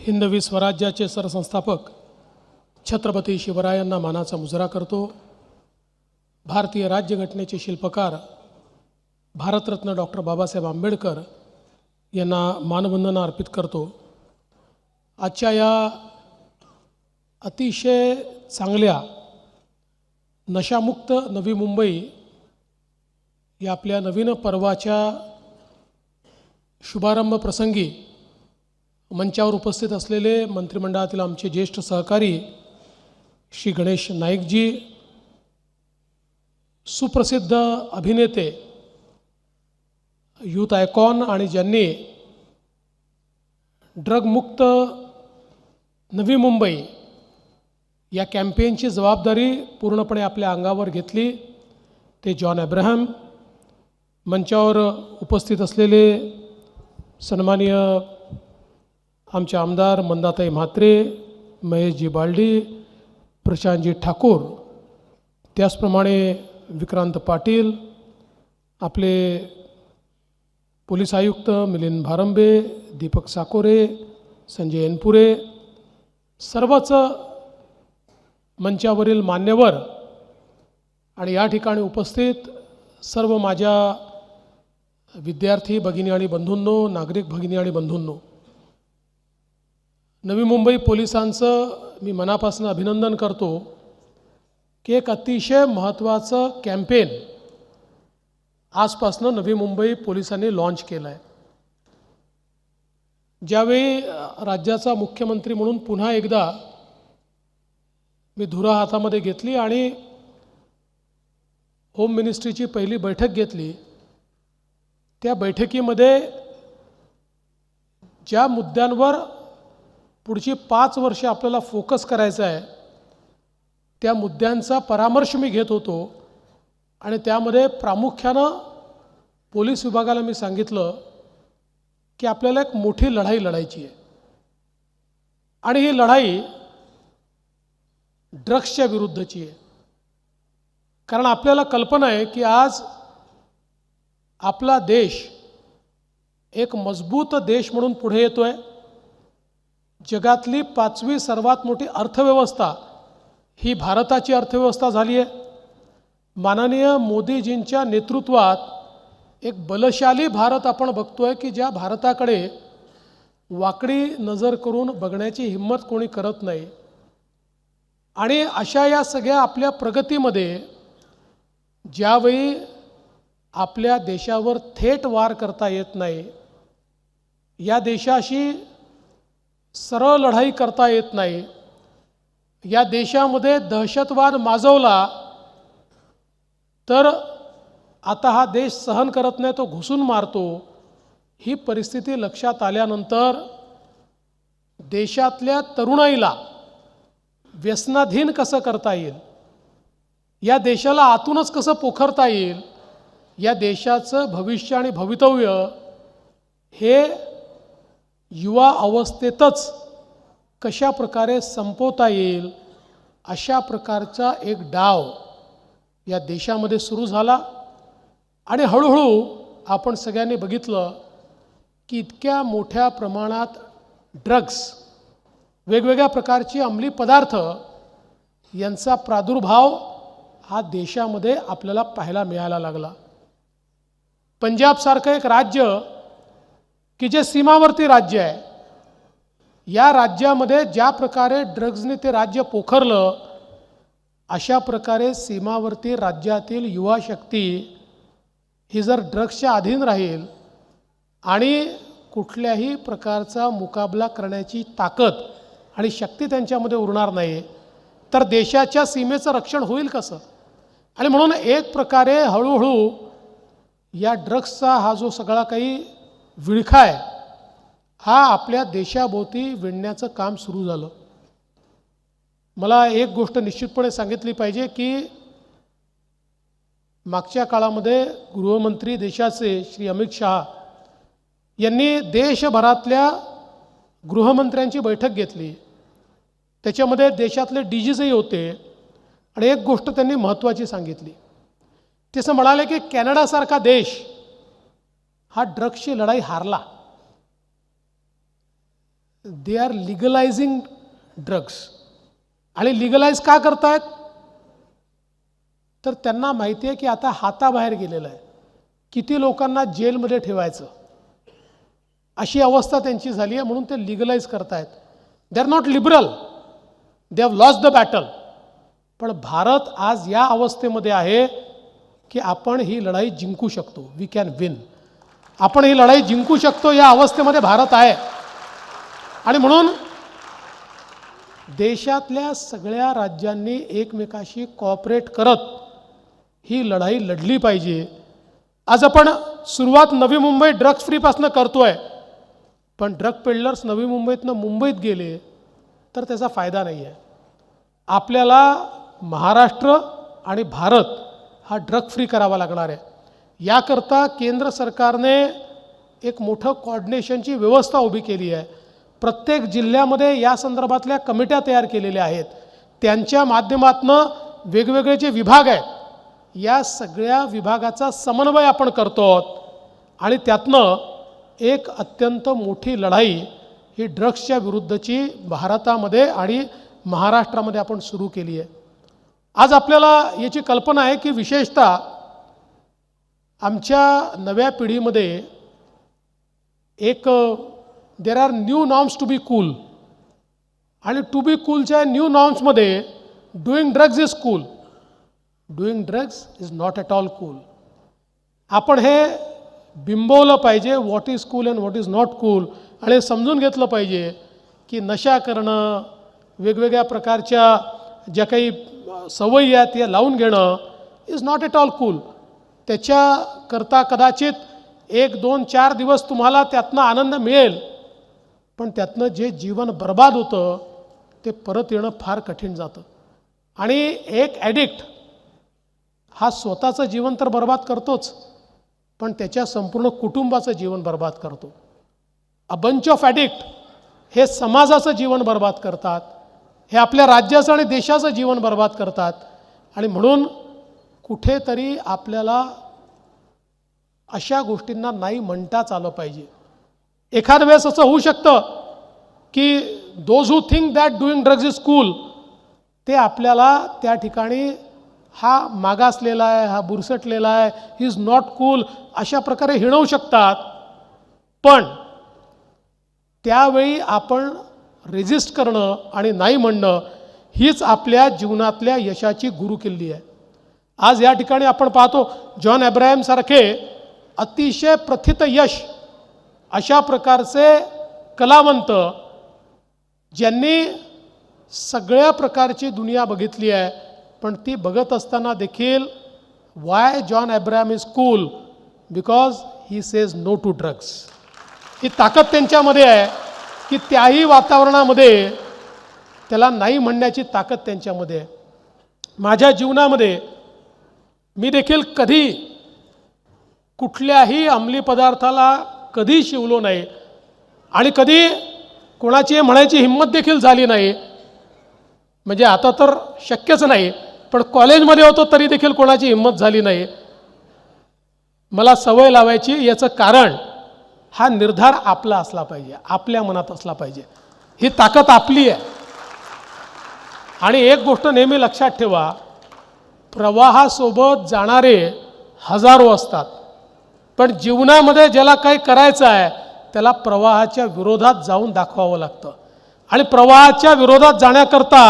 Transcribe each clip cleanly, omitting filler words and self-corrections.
हिंदवी स्वराज्याचे सरसंस्थापक छत्रपती शिवरायांना मानाचा मुजरा करतो। भारतीय राज्यघटनेचे शिल्पकार भारतरत्न डॉक्टर बाबासाहेब आंबेडकर यांना मानवंदना अर्पित करतो। आजच्या या अतिशय चांगल्या नशामुक्त नवी मुंबई या आपल्या नवीन पर्वाच्या शुभारंभ प्रसंगी मंचावर उपस्थित असलेले मंत्रिमंडळातील आमचे ज्येष्ठ सहकारी श्री गणेश नाईकजी, सुप्रसिद्ध अभिनेते, यूथ आयकॉन आणि ज्यांनी ड्रगमुक्त नवी मुंबई या कॅम्पेनची जबाबदारी पूर्णपणे आपल्या अंगावर घेतली ते जॉन अब्राहम, मंचावर उपस्थित असलेले सन्माननीय आमचे आमदार मंदाताई म्हात्रे, महेशजी बालडी, प्रशांतजी ठाकूर, त्याचप्रमाणे विक्रांत पाटील, आपले पोलीस आयुक्त मिलिंद भारंबे, दीपक साकोरे, संजय एनपुरे, सर्वच मंचावरील मान्यवर आणि या ठिकाणी उपस्थित सर्व माझ्या विद्यार्थी भगिनी आणि बंधूंनो, नागरिक भगिनी आणि बंधूंनो, नवी मुंबई पोलिसांचं मी मनापासून अभिनंदन करतो की एक अतिशय महत्त्वाचं कॅम्पेन आजपासून नवी मुंबई पोलिसांनी लॉन्च केलं आहे। ज्यावेळी राज्याचा मुख्यमंत्री म्हणून पुन्हा एकदा मी धुरा हातामध्ये घेतली आणि होम मिनिस्ट्रीची पहिली बैठक घेतली, त्या बैठकीमध्ये ज्या मुद्द्यांवर पुढची 5 वर्षे आपल्याला फोकस करायचा आहे त्या मुद्द्यांचा परामर्श मी घेत होतो आणि त्यामध्ये प्रामुख्यानं पोलीस विभागाला मी सांगितलं की आपल्याला एक मोठी लढाई लढायची आहे आणि ही लढाई ड्रग्सच्या विरुद्धची आहे। कारण आपल्याला कल्पना आहे की आज आपला देश एक मजबूत देश म्हणून पुढे येतोय। जगातली 5वी सर्वात मोठी अर्थव्यवस्था ही भारताची अर्थव्यवस्था झाली आहे। माननीय मोदीजींच्या नेतृत्वात एक बलशाली भारत आपण बघतोय की ज्या भारताकडे वाकडी नजर करून बघण्याची हिम्मत कोणी करत नाही। आणि अशा या सगळ्या आपल्या प्रगतीमध्ये ज्यावेळी आपल्या देशावर थेट वार करता येत नाही, या देशाशी सरळ लढाई करता येत नाही, या देशामध्ये दहशतवाद माजवला तर आता हा देश सहन करत नाही, तो घुसून मारतो, ही परिस्थिती लक्षात आल्यानंतर देशातल्या तरुणाईला व्यसनाधीन कसं करता येईल, या देशाला आतूनच कसं पोखरता येईल, या देशाचं भविष्य आणि भवितव्य हे युवा अवस्थेतच कशा प्रकारे संपवता येईल, अशा प्रकारचा एक डाव या देशामध्ये सुरू झाला। आणि हळूहळू आपण सगळ्यांनी बघितलं की इतक्या मोठ्या प्रमाणात ड्रग्स, वेगवेगळ्या प्रकारचे अंमली पदार्थ यांचा प्रादुर्भाव हा देशामध्ये आपल्याला पाहायला मिळायला लागला। पंजाबसारखं एक राज्य की जे सीमावर्ती राज्य आहे, या राज्यामध्ये ज्या प्रकारे ड्रग्सने ते राज्य पोखरलं, अशा प्रकारे सीमावर्ती राज्यातील युवा शक्ती ही जर ड्रग्सच्या अधीन राहील आणि कुठल्याही प्रकारचा मुकाबला करण्याची ताकद आणि शक्ती त्यांच्यामध्ये उरणार नाही, तर देशाच्या सीमेचं रक्षण होईल कसं? आणि म्हणून एक प्रकारे हळूहळू या ड्रग्सचा हा जो सगळा काही विळखा आहे हा आपल्या देशाभोवती विणण्याचं काम सुरू झालं। मला एक गोष्ट निश्चितपणे सांगितली पाहिजे की मागच्या काळामध्ये गृहमंत्री देशाचे श्री अमित शहा यांनी देशभरातल्या गृहमंत्र्यांची बैठक घेतली, त्याच्यामध्ये देशातले DGsही होते आणि एक गोष्ट त्यांनी महत्त्वाची सांगितली, ते असं म्हणाले की कॅनडासारखा देश हा ड्रग्सची लढाई हारला, दे आर लिगलायझिंग ड्रग्स. आणि लिगलाइज का करतायत? तर त्यांना माहिती आहे की आता हाताबाहेर गेलेलं आहे, किती लोकांना जेलमध्ये ठेवायचं अशी अवस्था त्यांची झाली आहे, म्हणून ते लिगलाइज करतायत. They are not liberal, they have lost the battle. पण भारत आज या अवस्थेमध्ये आहे की आपण ही लढाई जिंकू शकतो. We can win. आपण ही लढाई जिंकू शकतो या अवस्थेमध्ये भारत आहे. आणि म्हणून देशातल्या सगळ्या राज्यांनी एकमेकाशी कॉपरेट करत ही लढाई लढली पाहिजे. आज आपण सुरुवात नवी मुंबई ड्रग्ज फ्रीपासून करतोय, पण ड्रग पेडलर्स नवी मुंबईतनं मुंबईत गेले तर त्याचा फायदा नाही आहे. आपल्याला महाराष्ट्र आणि भारत हा ड्रग फ्री करावा लागणार आहे. याकरता केंद्र सरकारने एक मोठं कोऑर्डिनेशनची व्यवस्था उभी केली आहे. प्रत्येक जिल्ह्यामध्ये या संदर्भातल्या कमिट्या तयार केलेल्या आहेत. त्यांच्या माध्यमातून वेगवेगळे जे विभाग आहेत या सगळ्या विभागाचा समन्वय आपण करतो आणि त्यातनं एक अत्यंत मोठी लढाई ही ड्रग्सच्या विरुद्धची भारतामध्ये आणि महाराष्ट्रामध्ये आपण सुरू केली आहे. आज आपल्याला याची कल्पना आहे की विशेषतः आमच्या नव्या पिढीमध्ये एक there are new norms to be cool. आणि टू बी कूलच्या न्यू नॉर्म्समध्ये doing drugs is cool, doing drugs is not at all cool. आपण हे बिंबवलं पाहिजे, what is cool and what is not cool. आणि समजून घेतलं पाहिजे की नशा करणं, वेगवेगळ्या प्रकारच्या ज्या काही सवयी आहेत या लावून घेणं is not at all cool. त्याच्याकरता कदाचित 1, 2, 4 दिवस तुम्हाला त्यातनं आनंद मिळेल, पण त्यातनं जे जीवन बर्बाद होतं ते परत येणं फार कठीण जातं. आणि एक ॲडिक्ट हा स्वतःचं जीवन तर बर्बाद करतोच, पण त्याच्या संपूर्ण कुटुंबाचं जीवन बर्बाद करतो. अ बंच ऑफ ॲडिक्ट हे समाजाचं जीवन बर्बाद करतात, हे आपल्या राज्याचं आणि देशाचं जीवन बर्बाद करतात. आणि म्हणून कुठेतरी आपल्याला अशा गोष्टींना नाही म्हणताच आलं पाहिजे. एखाद वेळेस असं होऊ शकतं की those who think that doing drugs is cool ते आपल्याला त्या ठिकाणी हा मागासलेला आहे, हा बुरसटलेला आहे, ही इज नॉट कूल अशा प्रकारे हिणवू शकतात. पण त्यावेळी आपण रेजिस्ट करणं आणि नाही म्हणणं हीच आपल्या जीवनातल्या यशाची गुरुकिल्ली आहे. आज या ठिकाणी आपण पाहतो जॉन अब्राहमसारखे अतिशय प्रथित यश अशा प्रकारचे कलावंत ज्यांनी सगळ्या प्रकारची दुनिया बघितली आहे, पण ती बघत असताना देखील why John Abraham is cool because he says no to drugs. ही ताकद त्यांच्यामध्ये आहे की त्याही वातावरणामध्ये त्याला नाही म्हणण्याची ताकद त्यांच्यामध्ये आहे. माझ्या जीवनामध्ये मी देखील कधी कुठल्याही अंमली पदार्थाला कधी शिवलो नाही आणि कधी कोणाची म्हणायची हिंमत देखील झाली नाही. म्हणजे आता तर शक्यच नाही, पण कॉलेजमध्ये होतो तरी देखील कोणाची हिंमत झाली नाही. मला सवय लावायची याचं कारण हा निर्धार आपला असला पाहिजे, आपल्या मनात असला पाहिजे. ही ताकद आपली आहे. आणि एक गोष्ट नेहमी लक्षात ठेवा, प्रवाहासोबत जाणारे हजारो असतात, पण जीवनामध्ये ज्याला काही करायचं आहे त्याला प्रवाहाच्या विरोधात जाऊन दाखवावं लागतं. आणि प्रवाहाच्या विरोधात जाण्याकरता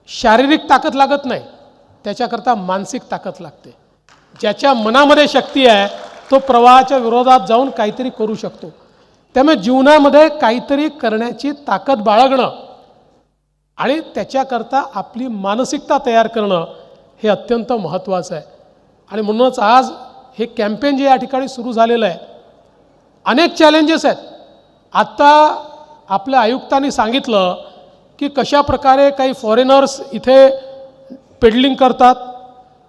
शारीरिक ताकद लागत नाही, त्याच्याकरता मानसिक ताकद लागते. ज्याच्या मनामध्ये शक्ती आहे तो प्रवाहाच्या विरोधात जाऊन काहीतरी करू शकतो. त्यामुळे जीवनामध्ये काहीतरी करण्याची ताकद बाळगणं आणि त्याच्याकरता आपली मानसिकता तयार करणं हे अत्यंत महत्त्वाचं आहे. आणि म्हणूनच आज हे कॅम्पेन जे या ठिकाणी सुरू झालेलं आहे, अनेक चॅलेंजेस आहेत. आत्ता आपल्या आयुक्तांनी सांगितलं की कशा प्रकारे काही फॉरेनर्स इथे पेडलिंग करतात,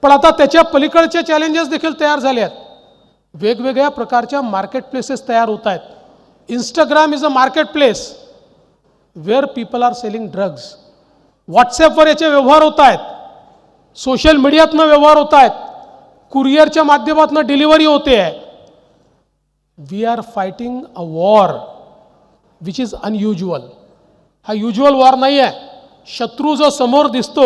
पण आता त्याच्या पलीकडचे चॅलेंजेस देखील तयार झाले आहेत. वेगवेगळ्या प्रकारच्या मार्केट प्लेसेस तयार होत आहेत. Instagram is a market place where people are selling drugs. व्हॉट्सॲपवर याचे व्यवहार होत आहेत, सोशल मीडियातनं व्यवहार होत आहेत, कुरिअरच्या माध्यमातून डिलिव्हरी होते आहे. We are fighting a war which is unusual. हा युज्युअल वॉर नाही आहे. शत्रू जो समोर दिसतो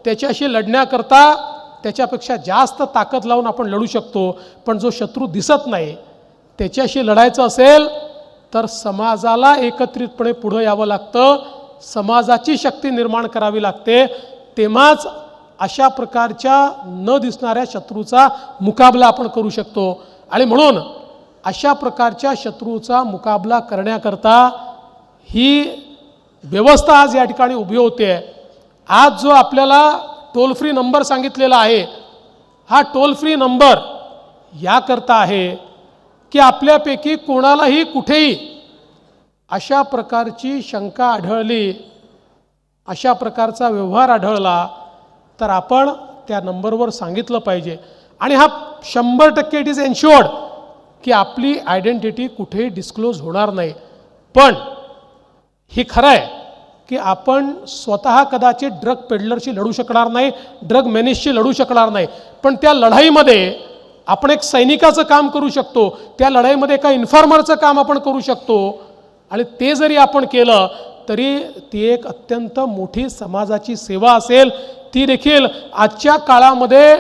त्याच्याशी लढण्याकरता त्याच्यापेक्षा जास्त ताकद लावून आपण लढू शकतो. पण जो शत्रू दिसत नाही त्याच्याशी लढायचं असेल तर समाजाला एकत्रितपणे पुढे यावं लागतं. समाजाची शक्ती निर्माण करावी लागते. तेव्हाच अशा प्रकारच्या न दिसणाऱ्या शत्रूचा मुकाबला आपण करू शकतो. आणि म्हणून अशा प्रकारच्या शत्रूचा मुकाबला करण्याकरता ही व्यवस्था आज या ठिकाणी उभी होते. आज जो आपल्याला टोल फ्री नंबर सांगितलेला आहे, हा टोल फ्री नंबर याकरता आहे की आपल्यापैकी कोणालाही कुठेही अशा प्रकारची शंका आढळली, अशा प्रकारचा व्यवहार आढळला तर आपण त्या नंबरवर सांगितलं पाहिजे. आणि हा 100% इट इज एन्श्युअर्ड की आपली आयडेंटिटी कुठेही डिस्क्लोज होणार नाही. पण हे खरं आहे की आपण स्वतः कदाचित ड्रग पेडलरशी लढू शकणार नाही, ड्रग मेनिसशी लढू शकणार नाही. पण त्या लढाईमध्ये आपण एक सैनिकाचं काम करू शकतो. त्या लढाईमध्ये एका इन्फॉर्मरचं काम आपण करू शकतो. आणि ते जरी आपण केलं तरी ती एक अत्यंत मोठी समाजाची सेवा असेल. ती देखील आजच्या काळामध्ये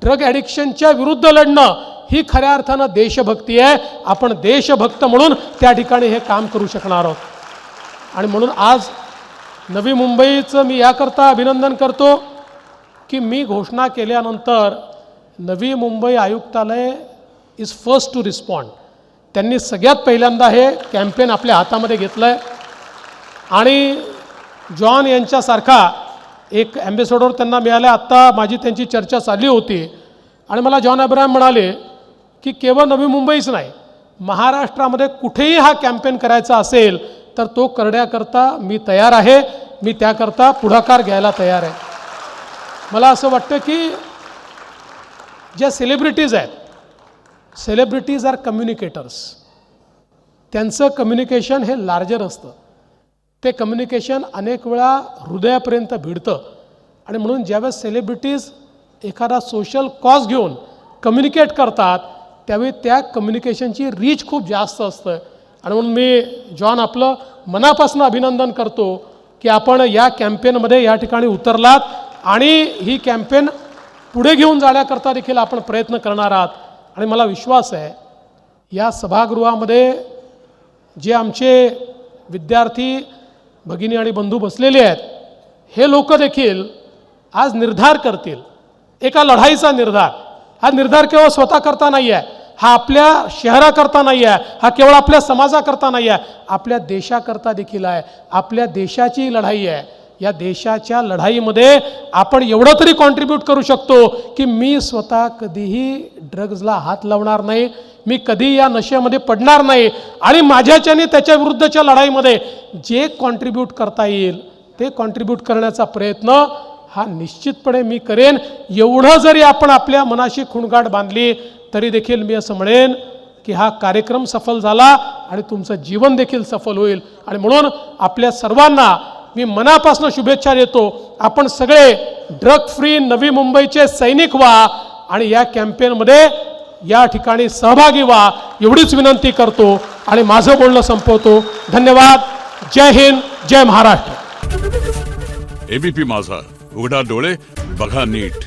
ड्रग ॲडिक्शनच्या विरुद्ध लढणं ही खऱ्या अर्थानं देशभक्ती आहे. आपण देशभक्त म्हणून त्या ठिकाणी हे काम करू शकणार आहोत. आणि म्हणून आज नवी मुंबईचं मी याकरता अभिनंदन करतो की मी घोषणा केल्यानंतर नवी मुंबई आयुक्तालय इज फर्स्ट टू रिस्पॉन्ड. त्यांनी सगळ्यात पहिल्यांदा हे कॅम्पेन आपल्या हातामध्ये घेतलं आहे. आणि जॉन यांच्यासारखा एक ॲम्बेसॅडर त्यांना मिळाला. आत्ता माझी त्यांची चर्चा चालली होती आणि मला जॉन अब्राहम म्हणाले की केवळ नवी मुंबईच नाही, महाराष्ट्रामध्ये कुठेही हा कॅम्पेन करायचा असेल तर तो करण्याकरता मी तयार आहे. मी त्याकरता पुढाकार घ्यायला तयार आहे. मला असं वाटतं की ज्या सेलिब्रिटीज आहेत, सेलिब्रिटीज आर कम्युनिकेटर्स. त्यांचं कम्युनिकेशन हे लार्जर असतं. ते कम्युनिकेशन अनेक वेळा हृदयापर्यंत भिडतं. आणि म्हणून ज्यावेळेस सेलिब्रिटीज एखादा सोशल कॉज घेऊन कम्युनिकेट करतात त्यावेळी त्या कम्युनिकेशनची रीच खूप जास्त असतं. आणि म्हणून मी जॉन आपलं मनापासून अभिनंदन करतो की आपण या कॅम्पेनमध्ये या ठिकाणी उतरलात आणि ही कॅम्पेन पुढे घेऊन जाण्याकरता देखील आपण प्रयत्न करणार आहात. आणि मला विश्वास आहे या सभागृहामध्ये जे आमचे विद्यार्थी भगिनी आणि बंधू बसलेले आहेत हे लोक देखील आज निर्धार करतील, एका लढाईचा निर्धार. हा निर्धार केवळ स्वतः करता नाही आहे, हा आपल्या शहराकरता नाही आहे, हा केवळ आपल्या समाजाकरता नाही आहे, आपल्या देशाकरता देखील आहे. आपल्या देशाची लढाई आहे. या देशाच्या लढाईमध्ये आपण एवढं तरी कॉन्ट्रीब्यूट करू शकतो की मी स्वतः कधीही ड्रग्जला हात लावणार नाही, मी कधी या नशेमध्ये पडणार नाही. आणि माझ्याच्याने त्याच्या विरुद्धच्या लढाईमध्ये जे कॉन्ट्रीब्यूट करता येईल ते कॉन्ट्रीब्यूट करण्याचा प्रयत्न हा निश्चितपणे मी करेन. एवढं जरी आपण आपल्या मनाशी खुणगाठ बांधली तरी देखील मी असं म्हणेन की हा कार्यक्रम सफल झाला आणि तुमचं जीवन देखील सफल होईल. आणि म्हणून आपल्या सर्वांना मी मनापासून शुभेच्छा देतो. आपण सगळे ड्रग फ्री नवी मुंबईचे सैनिक व्हा आणि या कॅम्पेनमध्ये या ठिकाणी सहभागी व्हा एवढीच विनंती करतो आणि माझं बोलणं संपवतो. धन्यवाद. जय हिंद, जय महाराष्ट्र. एबीपी माझा, उघडा डोळे बघा नीट.